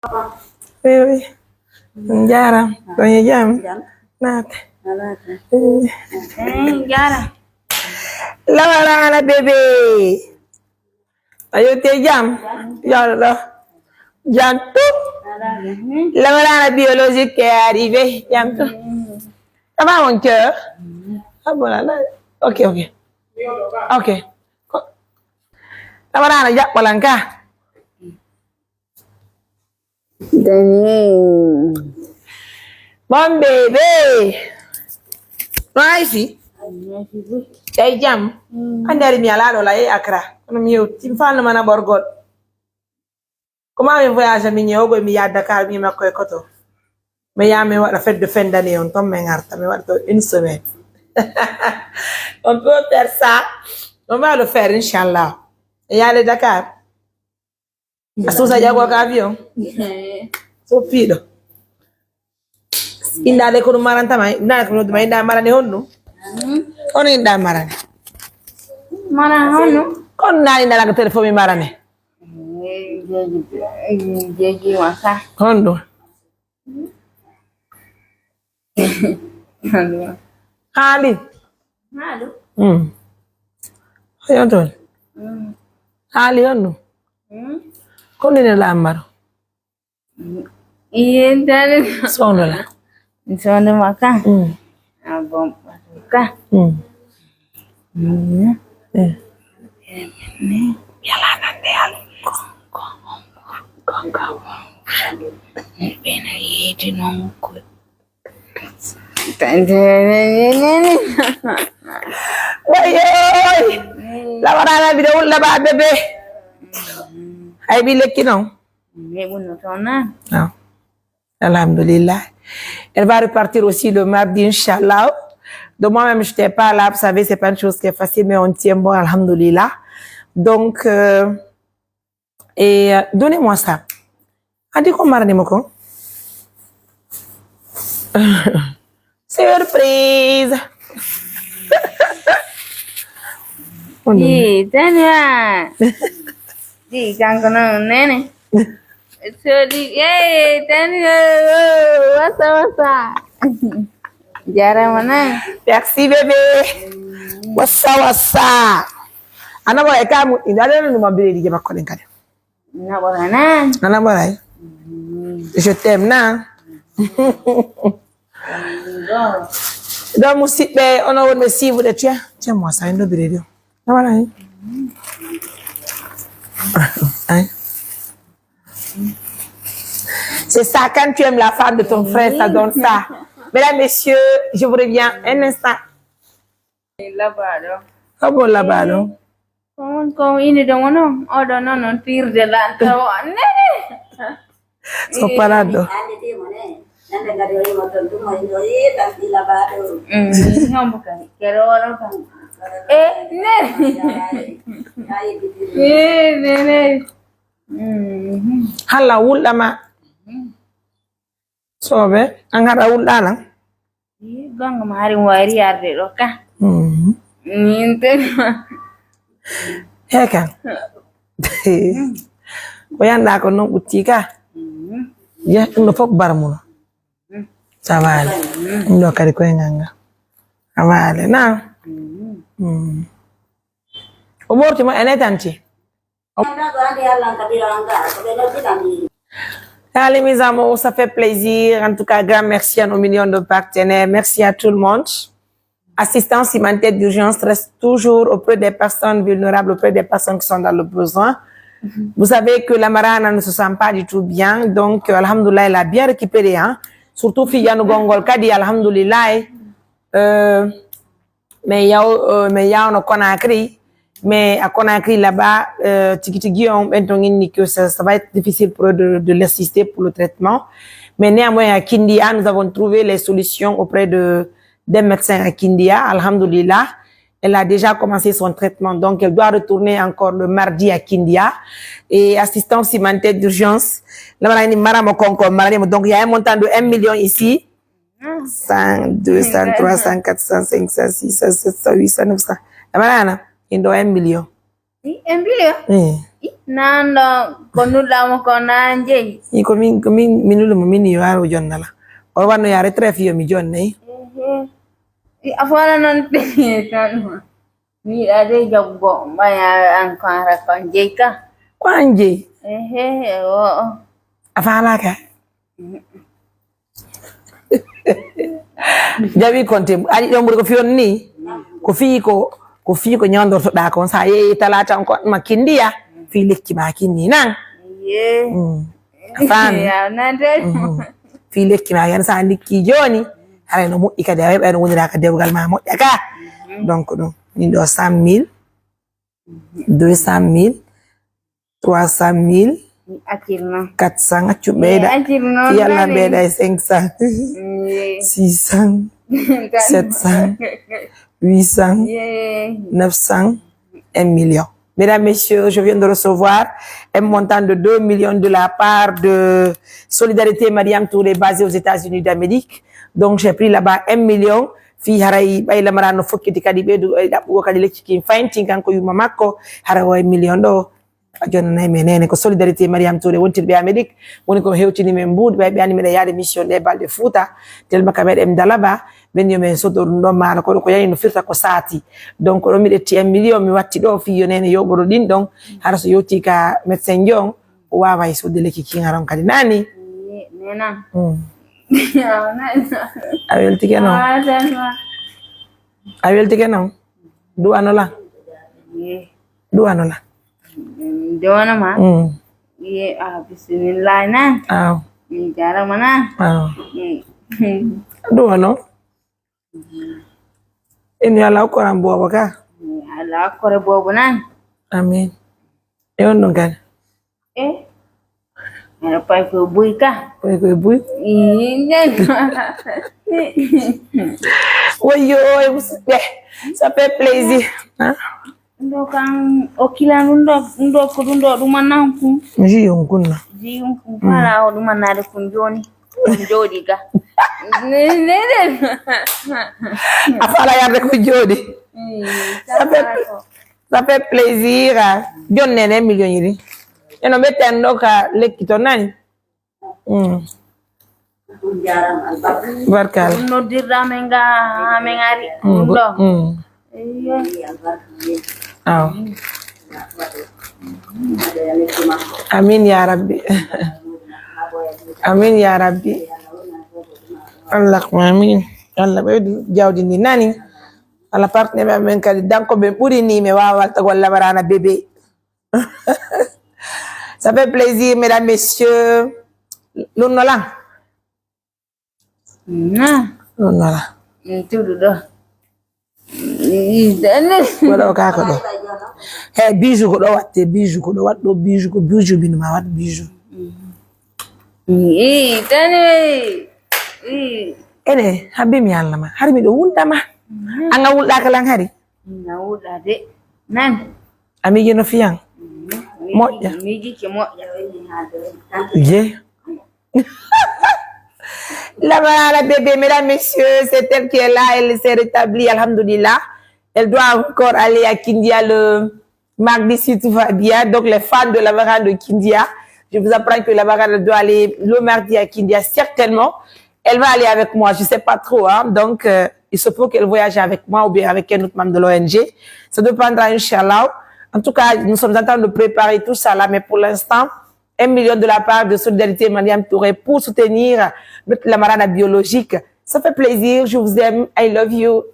Oui, oui. Jaram. Doña Jam. Naate. Jaram. Lawarana bébé. Ayo te Jam. Yalla. Jam tout. Lawarana biologique est arrivé. Jam tout. Ça va mon cœur? Ah bon là. Ok, ok. Ok. Lawarana jàppalanka. Daniel. Bon bébé. Ici. Tay Jam. Andari mi ala do la e Accra. Kono mi yow tim fan mana borgol. Comment mi voyage mi ñew mi ya Dakar mi makoy koto. Mais ya me wada fête de fin d'année on tombe ngarta me wada une semaine. On peut faire ça. On va le faire inchallah. Et y aller Dakar. Asusa jago ka avion. So pido. Inda de ko maranta mai, na ko do mai da marane honno. On inda marane. Mana honno? Kon na inda la téléphone mi marane. Jeji wasa. Honno. Hali. Halo. Ayonton. Hali honno. Kon ni la amaro. Iya dan. Sono la. Sono maka. Abang maka. Yala nande al. Bena yeti nonko. Wayoy. La warana bi dawul la ba bébé. Ay bi lekki non. Non. Alhamdulillah. Elle va repartir aussi le mardi, Inch'Allah. De moi-même, je n'étais pas là. Vous savez, c'est pas une chose qui est facile, mais on tient bon, Alhamdulillah. Donc, donnez-moi ça. Adi ko marani mako. Surprise. Tanya. Di kangkana nene. Tanya. Wasa. Jara mana? Merci bébé. Wasa. Ana bo ekamu indale no mabire di jaba kolen kade. Na borana. Ana boray. Je t'aime na. Donc musibe on a me suivre de tiens. Tiens-moi ça une vidéo. Voilà. C'est ça, quand tu aimes la femme de ton frère, ça donne ça. Mesdames, messieurs, je vous reviens un instant. Labado. Ah bon, là-bas, non? Kau ini dong no, ada no tir jalan kawan nene. So parado. Bukan. Kero orang kan. Nene. Hala wulda ma. Sobe, angara wulda lang. Bang mari wari arde roka. Ninte. Heka. Oyanda ko no butika. Ya, ndo fok barmuno. Savale. Ndo kari ko nganga. Avale na. Omorti mo enetanti. Allez mes amours, ça fait plaisir. En tout cas, grand merci à nos millions de partenaires. Merci à tout le monde. Assistance humanitaire d'urgence reste toujours auprès des personnes vulnérables, auprès des personnes qui sont dans le besoin. Vous savez que la Marana ne se sent pas du tout bien. Donc, alhamdoulilah, elle a bien récupéré. Hein? Surtout, Fiyano Gongol Kadi, alhamdoulilah. Mais il y a un Conakry. Mais à Conakry, là-bas, que ça va être difficile pour eux de l'assister pour le traitement. Mais néanmoins, à Kindia, nous avons trouvé les solutions auprès des médecins à Kindia. Alhamdoulilah, elle a déjà commencé son traitement. Donc, elle doit retourner encore le mardi à Kindia. Et assistance humanitaire d'urgence. Donc, il y a un montant de 1 million ici. 100, 200, 300, 400, 500, 600, 700, 800, 900. Il doit 1 million. Embilio. Nando konula ko nanje. Iko minulu mini yaro jonnala. O wanno ya retraite fiyo mi jonnay. Afwana non tan. Mi ade joggo maya ankara kanjeka. Kwanje. O. Afala ka. Jawi konte ari ɗon ɓuri ko fiyonni ko fii ko ñawdortoɗa kon sa yeeyi talata on ko ma kindiya fi lekki ma kinni nan fi lekki ma yan sa likki joni hara no moƴƴi kadi a heɓa no wonira ka dewgal ma moƴƴa ka donc ɗum min ɗo 100 000 200 000 300 000 400 accu ɓeyda yalla ɓeyda 500 600 700 800 900 1 million. Mesdames, Messieurs, je viens de recevoir un montant de 2 millions de la part de Solidarité Mariam Touré basée aux États-Unis d'Amérique. Donc j'ai pris là-bas 1 million. Fi haray ɓayla marano fokkiti kadi ɓeydu ɗaɓɓugo kadi lecci kin fayntin kanko yumma makko hara o 1 million ɗo jonnanayi menene ko Solidarité Mariam Touré wontirɓe Amérique woni ko hewtini men mbuuɗi ɓe anni meɗen yaade mission ɗe balɗe Fouta telma ka meɗen dalaba ɓen yo men sodo ɗum ɗon maaro koɗo ko yani no firta ko saati donc ɗo mi ɗetti 1 million mi watti ɗo fiyo nene yoɓoro ɗin ɗon hara so yewti ka médecin jon o wawa sodde lekki kin haron kadi nani a weltike non a weltike non duwanola duwanola Dona bismillah na. Cara mana? Duwano. Ini ala ko ran bobo ka. Ala ko re bobo nan. Amin. E on don kan. Ala pai ko bui ka. Pai ko bui. Oyo, ça fait plaisir. Hein? Kan okila ndo ko ndo duma nanku jiyon kunna fala o duma nade kun joni jodi ga afala ya ko jodi ça fait plaisir jon nene million yiri eno beten do ka lekki to nani barkal no dirra menga mengari ndo Amin ya Rabbi. Amin ya Rabbi. Allah amin. Allah be jawdi ni nani. Allah partenaire men kadi danko be buri ni me wawa ta golla barana bébé. Ça fait plaisir mesdames messieurs. L'onola. L'onola. Tudo do. Waɗo kaka ɗo he bijou ko ɗo watte bijou ko ɗo waɗɗo bijou ko bijou bino ma waɗ bijou ene habbi mi Allah ma har miɗo wulɗama anga wulɗaka lan hari na wulɗa de nan amiji no fiyan moƴƴa miji ke moƴƴa je La banane bébé, mesdames, messieurs, c'est elle qui est là, elle s'est rétablie, alhamdoulilah. Elle doit encore aller à Kindia le mardi si tout va bien. Donc, les fans de la varane de Kindia, je vous apprends que la varane doit aller le mardi à Kindia, certainement. Elle va aller avec moi, je sais pas trop, hein. Donc, il se peut qu'elle voyage avec moi ou bien avec un autre membre de l'ONG. Ça dépendra, Inch'Allah. En tout cas, nous sommes en train de préparer tout ça là, mais pour l'instant, 1 million de la part de Solidarité Mariam Touré pour soutenir notre Lamarana biologique. Ça fait plaisir, je vous aime, I love you.